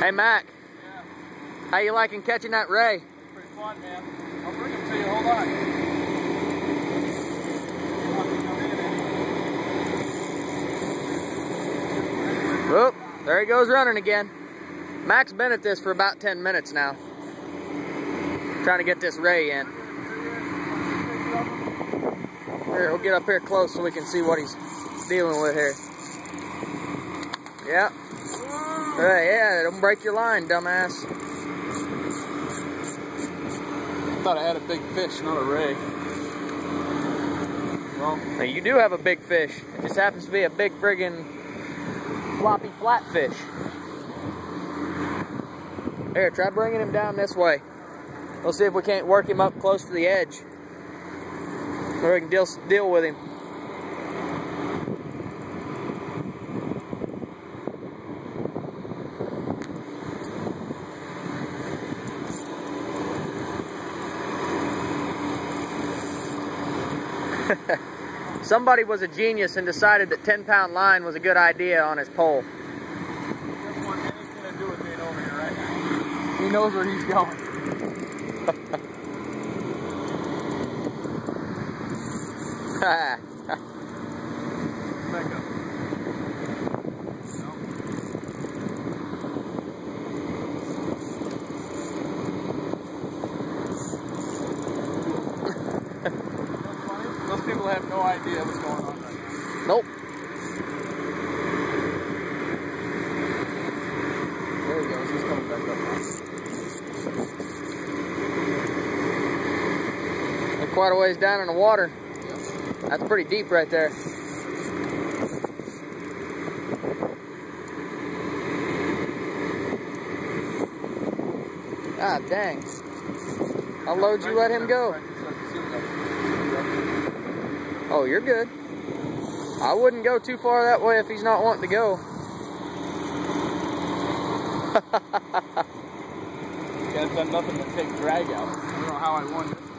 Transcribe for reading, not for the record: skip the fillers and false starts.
Hey Mac, Yeah. how you liking catching that ray? Pretty fun, man. I'll bring him to you. Hold on. Whoop, there he goes running again. Mac's been at this for about 10 minutes now. Trying to get this ray in. Here, we'll get up here close so we can see what he's dealing with here. Yeah. Hey, yeah, don't break your line, dumbass. I thought I had a big fish, not a ray. Well, now you do have a big fish. It just happens to be a big friggin' floppy flatfish. Here, try bringing him down this way. We'll see if we can't work him up close to the edge, where we can deal with him. Somebody was a genius and decided that 10-pound line was a good idea on his pole. this one, man, he's gonna do with being over here right now. He knows where he's going. Back up. Those people have no idea what's going on right now. Nope. There he goes. He's coming back up now. They're quite a ways down in the water. Yep. That's pretty deep right there. God dang. How low did you let him go? Oh, you're good. I wouldn't go too far that way if he's not wanting to go. Guy's done nothing but take drag out. I don't know how I won this.